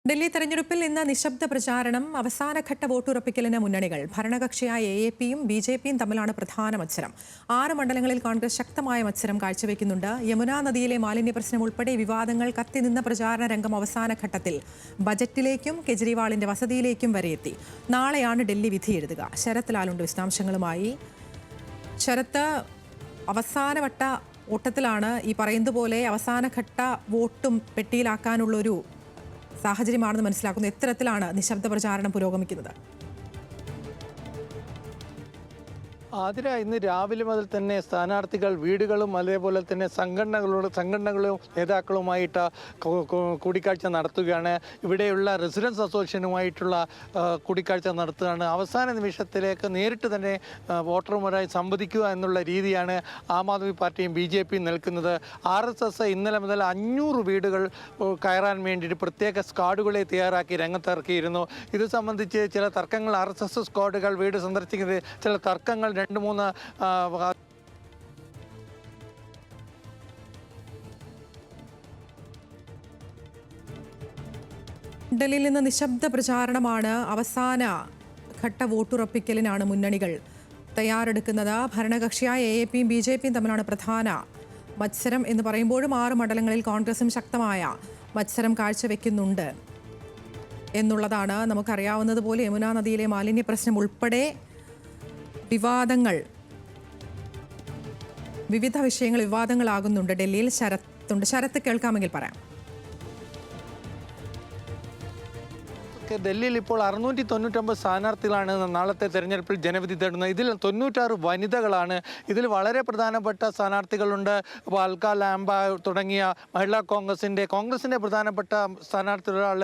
ഡൽഹി തെരഞ്ഞെടുപ്പിൽ ഇന്ന് നിശബ്ദ പ്രചാരണം. അവസാനഘട്ട വോട്ടുറപ്പിക്കലിന് മുന്നണികൾ. ഭരണകക്ഷിയായ AAPയും BJPയും തമ്മിലാണ് പ്രധാന മത്സരം. 6 മണ്ഡലങ്ങളിൽ കോൺഗ്രസ് ശക്തമായ മത്സരം കാഴ്ചവെക്കുന്നുണ്ട്. യമുനാ നദിയിലെ മാലിന്യ പ്രശ്നം ഉൾപ്പെടെ വിവാദങ്ങൾ കത്തിനിന്ന പ്രചാരണ രംഗം അവസാന ഘട്ടത്തിൽ. ബജറ്റിലേക്കും കെജ്രിവാളിന്റെ വസതിയിലേക്കും വരെ എത്തി. നാളെയാണ് ഡൽഹി വിധി എഴുതുക. ശരത് ലാലുണ്ട് വിശദാംശങ്ങളുമായി. ശരത്ത്, അവസാനവട്ട ഓട്ടത്തിലാണ്. ഈ പറയുന്നത് പോലെ അവസാനഘട്ട വോട്ടും പെട്ടിയിലാക്കാനുള്ളൊരു സാഹചര്യമാണെന്ന് മനസ്സിലാക്കുന്നു. എത്തരത്തിലാണ് നിശബ്ദ പ്രചാരണം പുരോഗമിക്കുന്നത്? ആതിര, ഇന്ന് രാവിലെ മുതൽ തന്നെ സ്ഥാനാർത്ഥികൾ വീടുകളും അതേപോലെ തന്നെ സംഘടനകളും നേതാക്കളുമായിട്ട് കൂടിക്കാഴ്ച നടത്തുകയാണ്. ഇവിടെയുള്ള റെസിഡൻസ് അസോസിയേഷനുമായിട്ടുള്ള കൂടിക്കാഴ്ച നടത്തുകയാണ്. അവസാന നിമിഷത്തിലേക്ക് നേരിട്ട് തന്നെ വോട്ടർമാരായി സംവദിക്കുക എന്നുള്ള രീതിയാണ് ആം ആദ്മി പാർട്ടിയും BJPയും നിൽക്കുന്നത്. RSS ഇന്നലെ മുതൽ 500 വീടുകൾ കയറാൻ വേണ്ടിയിട്ട് പ്രത്യേക സ്ക്വാഡുകളെ തയ്യാറാക്കി രംഗത്തിറക്കിയിരുന്നു. ഇത് സംബന്ധിച്ച് ചില തർക്കങ്ങൾ, RSS സ്ക്വാഡുകൾ വീട് സന്ദർശിക്കുന്നത് ചില തർക്കങ്ങൾ 2-3 ഡൽഹിയിൽ നിന്ന് നിശബ്ദ പ്രചാരണമാണ്. അവസാന ഘട്ട വോട്ടുറപ്പിക്കലിനാണ് മുന്നണികൾ തയ്യാറെടുക്കുന്നത്. ഭരണകക്ഷിയായ AAPയും BJPയും തമ്മിലാണ് പ്രധാന മത്സരം എന്ന് പറയുമ്പോഴും 6 മണ്ഡലങ്ങളിൽ കോൺഗ്രസും ശക്തമായ മത്സരം കാഴ്ചവെക്കുന്നുണ്ട് എന്നുള്ളതാണ്. നമുക്കറിയാവുന്നതുപോലെ യമുനാ നദിയിലെ മാലിന്യ പ്രശ്നം ഉൾപ്പെടെ വിവാദങ്ങൾ, വിവിധ വിഷയങ്ങൾ വിവാദങ്ങളാകുന്നുണ്ട് ഡൽഹിയിൽ. ശരത്ത് കേൾക്കാമെങ്കിൽ പറയാം. ഡൽഹിയിൽ ഇപ്പോൾ 699 സ്ഥാനാർത്ഥികളാണ് നാളത്തെ തെരഞ്ഞെടുപ്പിൽ ജനവിധി തേടുന്നത്. ഇതിൽ 96 വനിതകളാണ്. ഇതിൽ വളരെ പ്രധാനപ്പെട്ട സ്ഥാനാർത്ഥികളുണ്ട്. അൽക ലാംബ തുടങ്ങിയ മഹിളാ കോൺഗ്രസിൻ്റെ പ്രധാനപ്പെട്ട സ്ഥാനാർത്ഥികളാൾ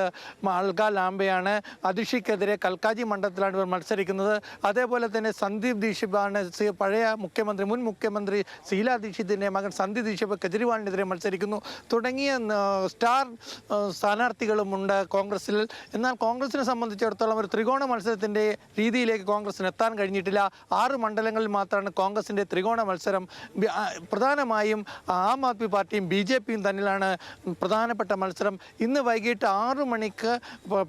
അൽക ലാംബയാണ്. അതിഷിക്കെതിരെ കൽക്കാജി മണ്ഡലത്തിലാണ് ഇവർ മത്സരിക്കുന്നത്. അതേപോലെ തന്നെ സന്ദീപ് ദീക്ഷിതാണ് പഴയ മുൻ മുഖ്യമന്ത്രി ശീലാ ദീക്ഷിതിൻ്റെ മകൻ സന്ദീപ് ദീക്ഷിത് കെജ്രിവാളിനെതിരെ മത്സരിക്കുന്നു. തുടങ്ങിയ സ്റ്റാർ സ്ഥാനാർത്ഥികളുമുണ്ട് കോൺഗ്രസിൽ. എന്നാൽ കോൺഗ്രസിനെ സംബന്ധിച്ചിടത്തോളം ഒരു ത്രികോണ മത്സരത്തിൻ്റെ രീതിയിലേക്ക് കോൺഗ്രസിന് എത്താൻ കഴിഞ്ഞിട്ടില്ല. 6 മണ്ഡലങ്ങളിൽ മാത്രമാണ് കോൺഗ്രസിൻ്റെ ത്രികോണ മത്സരം. പ്രധാനമായും ആം ആദ്മി പാർട്ടിയും BJPയും തമ്മിലാണ് പ്രധാനപ്പെട്ട മത്സരം. ഇന്ന് വൈകിട്ട് 6 മണിക്ക്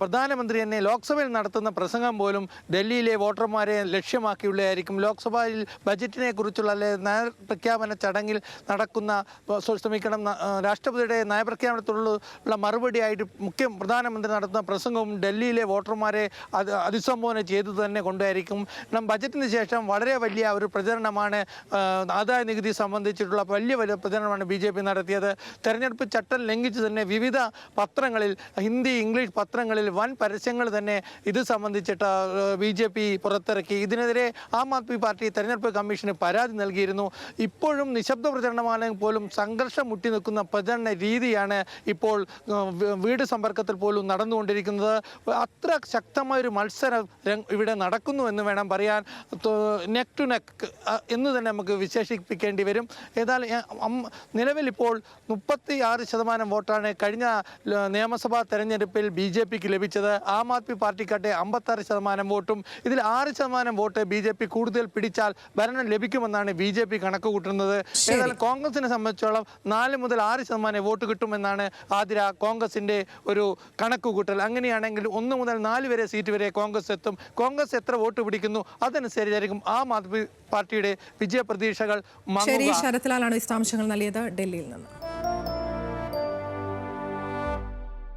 പ്രധാനമന്ത്രി തന്നെ ലോക്സഭയിൽ നടത്തുന്ന പ്രസംഗം പോലും ഡൽഹിയിലെ വോട്ടർമാരെ ലക്ഷ്യമാക്കിയുള്ളതായിരിക്കും. ലോക്സഭയിൽ ബജറ്റിനെ കുറിച്ചുള്ള നയപ്രഖ്യാപന ചടങ്ങിൽ നടക്കുന്ന രാഷ്ട്രപതിയുടെ നയപ്രഖ്യാപനത്തിലുള്ള മറുപടിയായിട്ട് പ്രധാനമന്ത്രി നടത്തുന്ന പ്രസംഗവും ഡൽഹിയിലെ വോട്ടർമാരെ അഭിസംബോധന ചെയ്തു തന്നെ കൊണ്ടായിരിക്കും. ബജറ്റിന് ശേഷം വളരെ വലിയ ഒരു പ്രചരണമാണ്, ആദായ നികുതി സംബന്ധിച്ചിട്ടുള്ള വലിയ പ്രചരണമാണ് BJP നടത്തിയത്. തെരഞ്ഞെടുപ്പ് ചട്ടം ലംഘിച്ച് തന്നെ വിവിധ പത്രങ്ങളിൽ, ഹിന്ദി ഇംഗ്ലീഷ് പത്രങ്ങളിൽ വൻ പരസ്യങ്ങൾ തന്നെ ഇത് സംബന്ധിച്ചിട്ട് BJP പുറത്തിറക്കി. ഇതിനെതിരെ ആം ആദ്മി പാർട്ടി തെരഞ്ഞെടുപ്പ് കമ്മീഷന് പരാതി നൽകിയിരുന്നു. ഇപ്പോഴും നിശബ്ദ പ്രചരണമാണെങ്കിൽ പോലും സംഘർഷം മുട്ടി നിൽക്കുന്ന പ്രചരണ രീതിയാണ് ഇപ്പോൾ വീട് സമ്പർക്കത്തിൽ പോലും നടന്നുകൊണ്ടിരിക്കുന്നത്. അത്ര ശക്തമായൊരു മത്സരം ഇവിടെ നടക്കുന്നു എന്ന് വേണം പറയാൻ. നെക്ക് ടു നെക്ക് എന്ന് തന്നെ നമുക്ക് വിശേഷിപ്പിക്കേണ്ടി വരും. ഏതായാലും നിലവിൽ ഇപ്പോൾ 36% വോട്ടാണ് കഴിഞ്ഞ നിയമസഭാ തെരഞ്ഞെടുപ്പിൽ BJPക്ക് ലഭിച്ചത്. ആം ആദ്മി പാർട്ടിക്കാട്ടെ 56% വോട്ടും. ഇതിൽ 6% വോട്ട് BJP കൂടുതൽ പിടിച്ചാൽ ഭരണം ലഭിക്കുമെന്നാണ് BJP കണക്ക് കൂട്ടുന്നത്. ഏതായാലും കോൺഗ്രസിനെ സംബന്ധിച്ചോളം 4 മുതൽ 6% വോട്ട് കിട്ടുമെന്നാണ് ആതിര കോൺഗ്രസിൻ്റെ ഒരു കണക്കുകൂട്ടൽ. അങ്ങനെയാണെങ്കിൽ 1 മുതൽ 4 വരെ സീറ്റ് വരെ കോൺഗ്രസ് എത്തും. കോൺഗ്രസ് എത്ര വോട്ട് പിടിക്കുന്നു അതനുസരിച്ചായിരിക്കും ആം ആദ്മി പാർട്ടിയുടെ വിജയ പ്രതീക്ഷകൾ. ശരത് ലാലാണ് വിശദാംശങ്ങൾ നൽകിയത് ഡൽഹിയിൽ നിന്ന്.